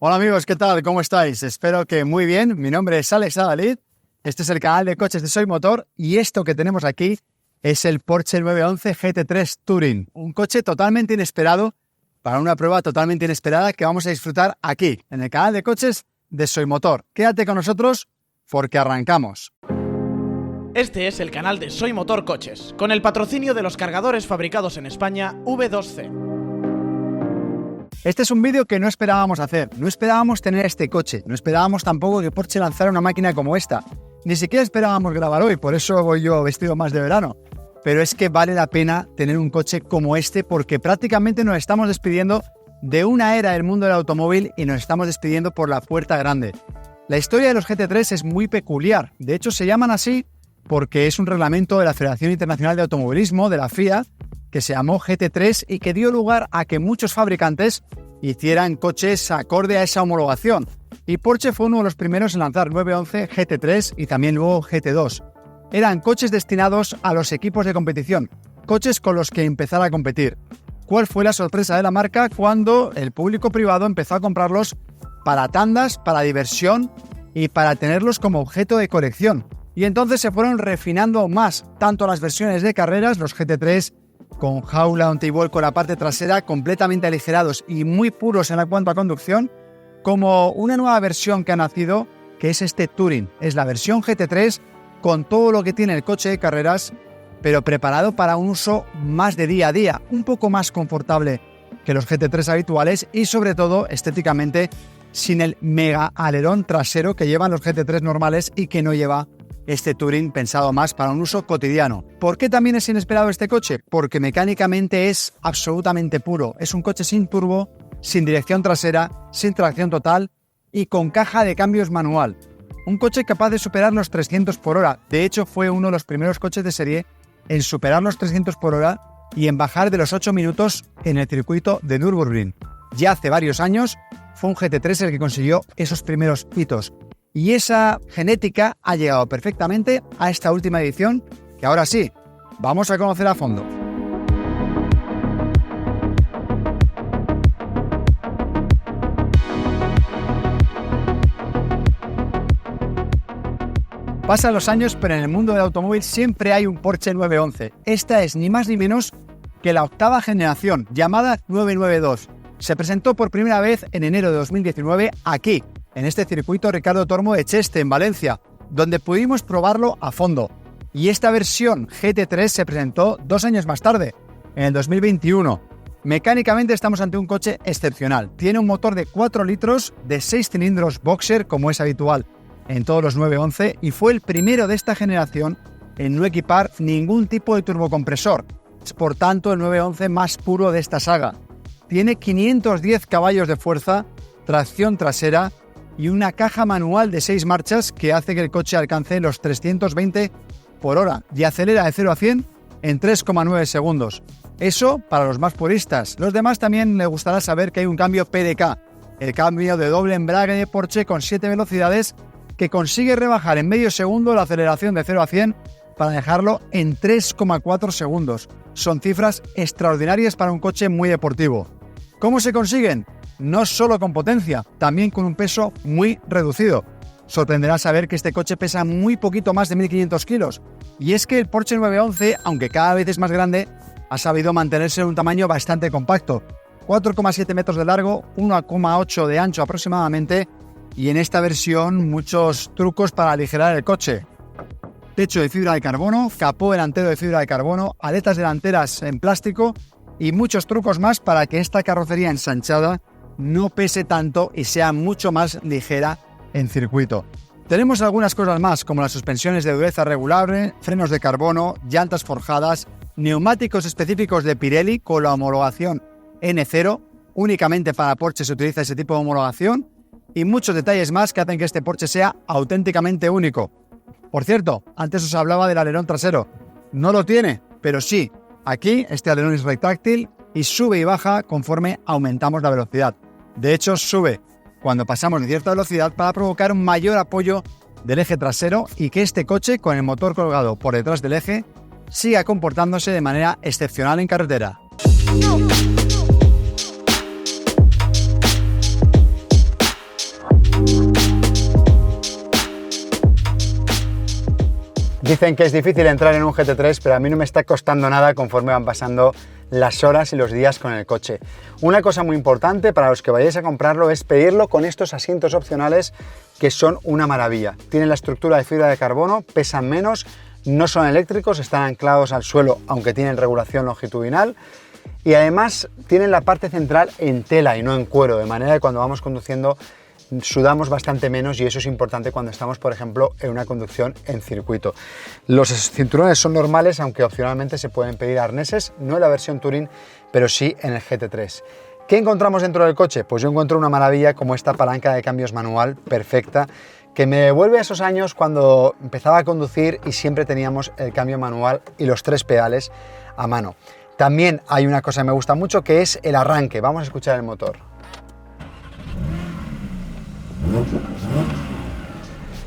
Hola amigos, ¿qué tal? ¿Cómo estáis? Espero que muy bien. Mi nombre es Alex Adalid. Este es el canal de coches de Soy Motor y esto que tenemos aquí es el Porsche 911 GT3 Touring. Un coche totalmente inesperado para una prueba totalmente inesperada que vamos a disfrutar aquí, en el canal de coches de Soy Motor. Quédate con nosotros porque arrancamos. Este es el canal de Soy Motor Coches, con el patrocinio de los cargadores fabricados en España V2C. Este es un vídeo que no esperábamos hacer, no esperábamos tener este coche, no esperábamos tampoco que Porsche lanzara una máquina como esta, ni siquiera esperábamos grabar hoy, por eso voy yo vestido más de verano, pero es que vale la pena tener un coche como este porque prácticamente nos estamos despidiendo de una era del mundo del automóvil y nos estamos despidiendo por la puerta grande. La historia de los GT3 es muy peculiar, de hecho se llaman así porque es un reglamento de la Federación Internacional de Automovilismo, de la FIA, que se llamó GT3 y que dio lugar a que muchos fabricantes hicieran coches acorde a esa homologación. Y Porsche fue uno de los primeros en lanzar 911 GT3 y también luego GT2. Eran coches destinados a los equipos de competición, coches con los que empezar a competir. ¿Cuál fue la sorpresa de la marca cuando el público privado empezó a comprarlos para tandas, para diversión y para tenerlos como objeto de colección? Y entonces se fueron refinando aún más, tanto las versiones de carreras, los GT3, con jaula antivuelco en la parte trasera, completamente aligerados y muy puros en cuanto a conducción, como una nueva versión que ha nacido, que es este Touring. Es la versión GT3 con todo lo que tiene el coche de carreras, pero preparado para un uso más de día a día, un poco más confortable que los GT3 habituales y sobre todo estéticamente sin el mega alerón trasero que llevan los GT3 normales y que no lleva este Touring pensado más para un uso cotidiano. ¿Por qué también es inesperado este coche? Porque mecánicamente es absolutamente puro. Es un coche sin turbo, sin dirección trasera, sin tracción total y con caja de cambios manual. Un coche capaz de superar los 300 por hora. De hecho, fue uno de los primeros coches de serie en superar los 300 por hora y en bajar de los 8 minutos en el circuito de Nürburgring. Ya hace varios años fue un GT3 el que consiguió esos primeros hitos. Y esa genética ha llegado perfectamente a esta última edición, que ahora sí, vamos a conocer a fondo. Pasan los años, pero en el mundo del automóvil siempre hay un Porsche 911. Esta es ni más ni menos que la octava generación, llamada 992. Se presentó por primera vez en enero de 2019 aquí, en este circuito Ricardo Tormo de Cheste, en Valencia, donde pudimos probarlo a fondo. Y esta versión GT3 se presentó 2 años más tarde, en el 2021. Mecánicamente estamos ante un coche excepcional. Tiene un motor de 4 litros de 6 cilindros boxer, como es habitual en todos los 911, y fue el primero de esta generación en no equipar ningún tipo de turbocompresor. Es por tanto el 911 más puro de esta saga. Tiene 510 caballos de fuerza, tracción trasera y una caja manual de 6 marchas que hace que el coche alcance los 320 por hora y acelera de 0 a 100 en 3,9 segundos. Eso para los más puristas. Los demás también les gustará saber que hay un cambio PDK, el cambio de doble embrague de Porsche con 7 velocidades que consigue rebajar en medio segundo la aceleración de 0 a 100 para dejarlo en 3,4 segundos. Son cifras extraordinarias para un coche muy deportivo. ¿Cómo se consiguen? No solo con potencia, también con un peso muy reducido. Sorprenderá saber que este coche pesa muy poquito más de 1.500 kilos. Y es que el Porsche 911, aunque cada vez es más grande, ha sabido mantenerse en un tamaño bastante compacto. 4,7 metros de largo, 1,8 de ancho aproximadamente, y en esta versión muchos trucos para aligerar el coche. Techo de fibra de carbono, capó delantero de fibra de carbono, aletas delanteras en plástico y muchos trucos más para que esta carrocería ensanchada no pese tanto y sea mucho más ligera en circuito. Tenemos algunas cosas más, como las suspensiones de dureza regulable, frenos de carbono, llantas forjadas, neumáticos específicos de Pirelli con la homologación N0, únicamente para Porsche se utiliza ese tipo de homologación, y muchos detalles más que hacen que este Porsche sea auténticamente único. Por cierto, antes os hablaba del alerón trasero. No lo tiene, pero sí, aquí este alerón es retráctil y sube y baja conforme aumentamos la velocidad. De hecho, sube cuando pasamos de cierta velocidad para provocar un mayor apoyo del eje trasero y que este coche, con el motor colgado por detrás del eje, siga comportándose de manera excepcional en carretera. Dicen que es difícil entrar en un GT3, pero a mí no me está costando nada conforme van pasando las horas y los días con el coche. Una cosa muy importante para los que vayáis a comprarlo es pedirlo con estos asientos opcionales que son una maravilla. Tienen la estructura de fibra de carbono, pesan menos, no son eléctricos, están anclados al suelo aunque tienen regulación longitudinal y además tienen la parte central en tela y no en cuero, de manera que cuando vamos conduciendo sudamos bastante menos y eso es importante cuando estamos, por ejemplo, en una conducción en circuito. Los cinturones son normales, aunque opcionalmente se pueden pedir arneses, no en la versión Touring, pero sí en el GT3. ¿Qué encontramos dentro del coche? Pues yo encuentro una maravilla como esta palanca de cambios manual perfecta, que me devuelve a esos años cuando empezaba a conducir y siempre teníamos el cambio manual y los 3 pedales a mano. También hay una cosa que me gusta mucho, que es el arranque. Vamos a escuchar el motor.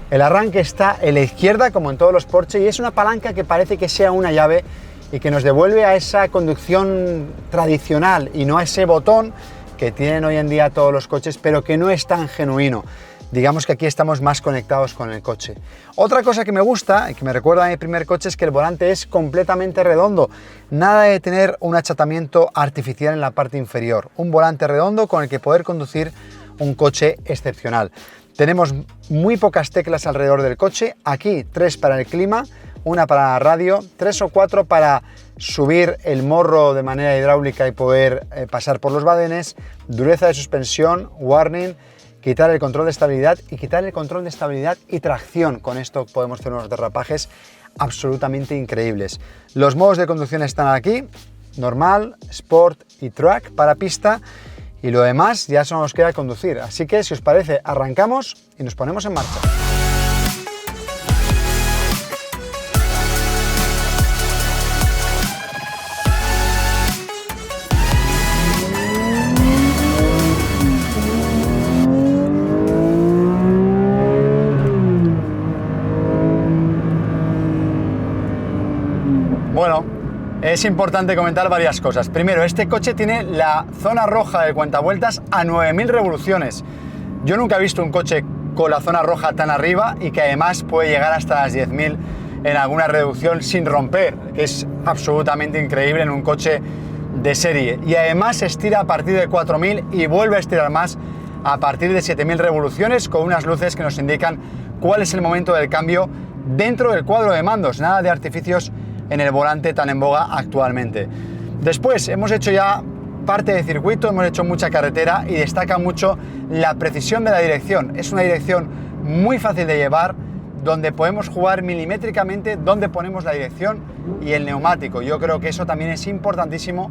El arranque está en la izquierda, como en todos los Porsche, y es una palanca que parece que sea una llave y que nos devuelve a esa conducción tradicional y no a ese botón que tienen hoy en día todos los coches, pero que no es tan genuino. Digamos que aquí estamos más conectados con el coche. Otra cosa que me gusta y que me recuerda a mi primer coche es que el volante es completamente redondo. Nada de tener un achatamiento artificial en la parte inferior. Un volante redondo con el que poder conducir un coche excepcional. Tenemos muy pocas teclas alrededor del coche. Aquí 3 para el clima, una para la radio, 3 o 4 para subir el morro de manera hidráulica y poder pasar por los badenes, dureza de suspensión, warning, quitar el control de estabilidad y quitar el control de estabilidad y tracción. Con esto podemos hacer unos derrapajes absolutamente increíbles. Los modos de conducción están aquí, normal, sport y track para pista. Y lo demás ya solo nos queda conducir. Así que, si os parece, arrancamos y nos ponemos en marcha. Bueno, es importante comentar varias cosas. Primero, este coche tiene la zona roja de cuentavueltas a 9.000 revoluciones. Yo nunca he visto un coche con la zona roja tan arriba y que además puede llegar hasta las 10.000 en alguna reducción sin romper, que es absolutamente increíble en un coche de serie. Y además estira a partir de 4.000 y vuelve a estirar más a partir de 7.000 revoluciones con unas luces que nos indican cuál es el momento del cambio dentro del cuadro de mandos. Nada de artificios en el volante tan en boga actualmente. Después hemos hecho ya parte de circuito, hemos hecho mucha carretera y destaca mucho la precisión de la dirección. Es una dirección muy fácil de llevar, donde podemos jugar milimétricamente dónde ponemos la dirección y el neumático. Yo creo que eso también es importantísimo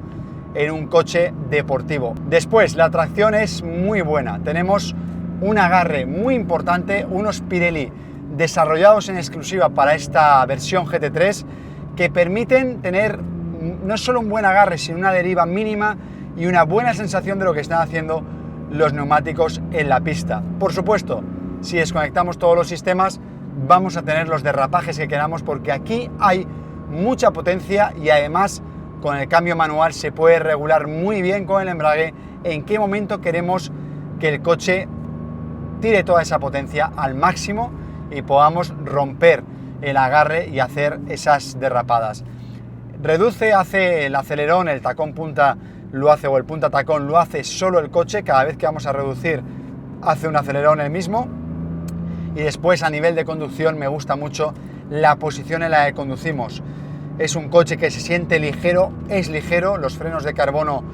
en un coche deportivo. Después, la tracción es muy buena. Tenemos un agarre muy importante, unos Pirelli desarrollados en exclusiva para esta versión GT3, que permiten tener no solo un buen agarre, sino una deriva mínima y una buena sensación de lo que están haciendo los neumáticos en la pista. Por supuesto, si desconectamos todos los sistemas, vamos a tener los derrapajes que queramos, porque aquí hay mucha potencia y además con el cambio manual se puede regular muy bien con el embrague en qué momento queremos que el coche tire toda esa potencia al máximo y podamos romper el agarre y hacer esas derrapadas. Hace el acelerón, el tacón punta lo hace, o el punta tacón lo hace solo el coche. Cada vez que vamos a reducir hace un acelerón el mismo. Y después, a nivel de conducción, me gusta mucho la posición en la que conducimos. Es un coche que se siente ligero, es ligero, los frenos de carbono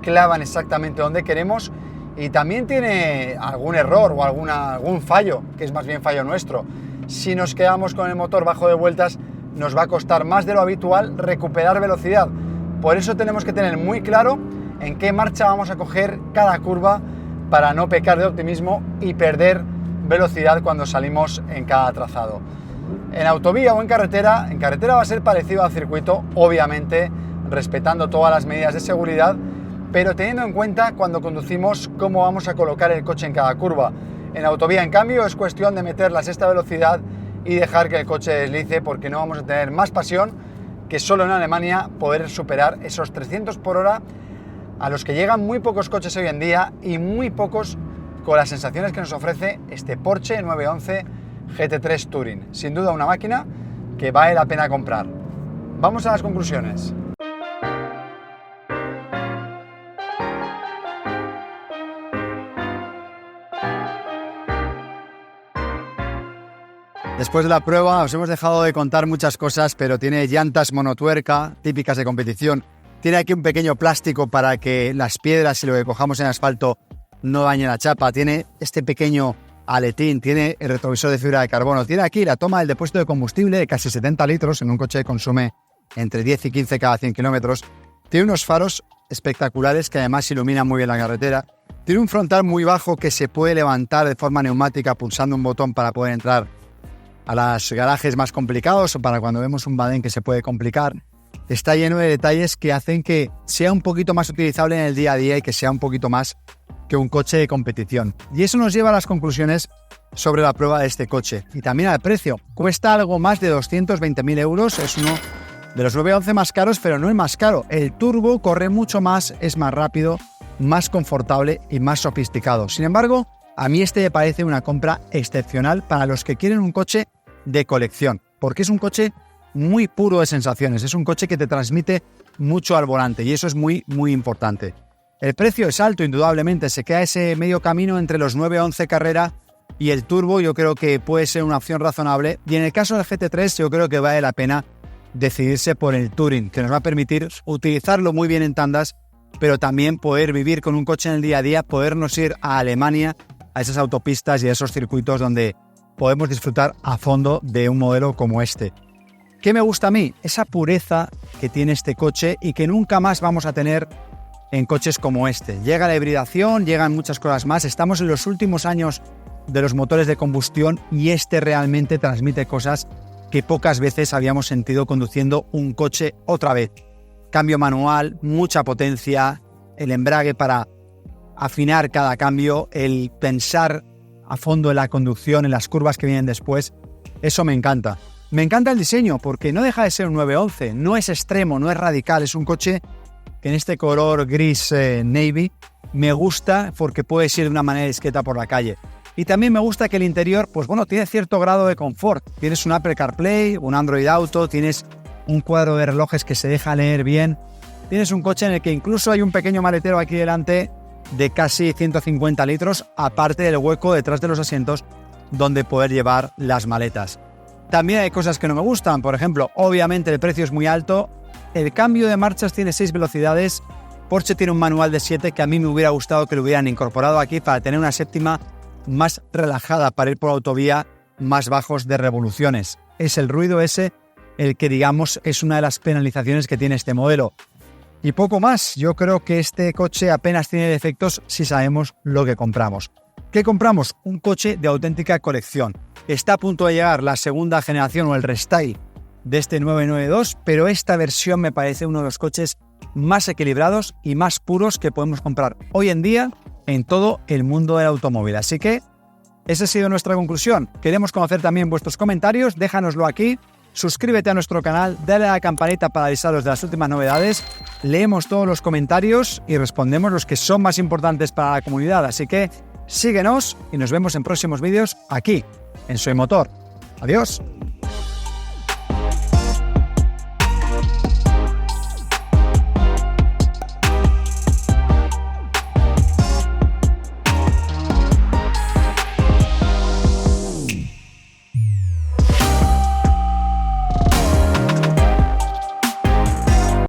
clavan exactamente donde queremos y también tiene algún error o algún fallo, que es más bien fallo nuestro. Si nos quedamos con el motor bajo de vueltas, nos va a costar más de lo habitual recuperar velocidad. Por eso tenemos que tener muy claro en qué marcha vamos a coger cada curva para no pecar de optimismo y perder velocidad cuando salimos en cada trazado. En autovía o en carretera va a ser parecido al circuito, obviamente respetando todas las medidas de seguridad, pero teniendo en cuenta cuando conducimos cómo vamos a colocar el coche en cada curva. En autovía, en cambio, es cuestión de meter la sexta velocidad y dejar que el coche deslice, porque no vamos a tener más pasión que solo en Alemania poder superar esos 300 por hora a los que llegan muy pocos coches hoy en día y muy pocos con las sensaciones que nos ofrece este Porsche 911 GT3 Touring. Sin duda una máquina que vale la pena comprar. Vamos a las conclusiones. Después de la prueba os hemos dejado de contar muchas cosas, pero tiene llantas monotuerca, típicas de competición. Tiene aquí un pequeño plástico para que las piedras y lo que cojamos en asfalto no dañen la chapa. Tiene este pequeño aletín, tiene el retrovisor de fibra de carbono. Tiene aquí la toma del depósito de combustible de casi 70 litros en un coche que consume entre 10 y 15 cada 100 kilómetros. Tiene unos faros espectaculares que además iluminan muy bien la carretera. Tiene un frontal muy bajo que se puede levantar de forma neumática pulsando un botón para poder entrar a los garajes más complicados o para cuando vemos un badén que se puede complicar. Está lleno de detalles que hacen que sea un poquito más utilizable en el día a día y que sea un poquito más que un coche de competición. Y eso nos lleva a las conclusiones sobre la prueba de este coche. Y también al precio. Cuesta algo más de 220.000 euros. Es uno de los 911 más caros, pero no el más caro. El turbo corre mucho más, es más rápido, más confortable y más sofisticado. Sin embargo, a mí este me parece una compra excepcional para los que quieren un coche de colección, porque es un coche muy puro de sensaciones, es un coche que te transmite mucho al volante y eso es muy, muy importante. El precio es alto, indudablemente, se queda ese medio camino entre los 911 Carrera y el turbo. Yo creo que puede ser una opción razonable y en el caso del GT3 yo creo que vale la pena decidirse por el Touring, que nos va a permitir utilizarlo muy bien en tandas, pero también poder vivir con un coche en el día a día, podernos ir a Alemania, a esas autopistas y a esos circuitos donde podemos disfrutar a fondo de un modelo como este. ¿Qué me gusta a mí? Esa pureza que tiene este coche y que nunca más vamos a tener en coches como este. Llega la hibridación, llegan muchas cosas más. Estamos en los últimos años de los motores de combustión y este realmente transmite cosas que pocas veces habíamos sentido conduciendo un coche otra vez. Cambio manual, mucha potencia, el embrague para afinar cada cambio, el pensar a fondo en la conducción, en las curvas que vienen después. Eso me encanta. Me encanta el diseño porque no deja de ser un 911, no es extremo, no es radical, es un coche que en este color gris navy me gusta porque puedes ir de una manera discreta por la calle. Y también me gusta que el interior, pues bueno, tiene cierto grado de confort. Tienes un Apple CarPlay, un Android Auto, tienes un cuadro de relojes que se deja leer bien. Tienes un coche en el que incluso hay un pequeño maletero aquí delante de casi 150 litros, aparte del hueco detrás de los asientos donde poder llevar las maletas. También hay cosas que no me gustan, por ejemplo, obviamente el precio es muy alto, el cambio de marchas tiene 6 velocidades, Porsche tiene un manual de 7 que a mí me hubiera gustado que lo hubieran incorporado aquí para tener una séptima más relajada para ir por autovía, más bajos de revoluciones. Es el ruido ese el que digamos es una de las penalizaciones que tiene este modelo. Y poco más, yo creo que este coche apenas tiene defectos si sabemos lo que compramos. ¿Qué compramos? Un coche de auténtica colección. Está a punto de llegar la segunda generación o el restyle de este 992, pero esta versión me parece uno de los coches más equilibrados y más puros que podemos comprar hoy en día en todo el mundo del automóvil. Así que esa ha sido nuestra conclusión. Queremos conocer también vuestros comentarios, déjanoslo aquí. Suscríbete a nuestro canal, dale a la campanita para avisaros de las últimas novedades. Leemos todos los comentarios y respondemos los que son más importantes para la comunidad. Así que síguenos y nos vemos en próximos vídeos aquí, en Soy Motor. Adiós.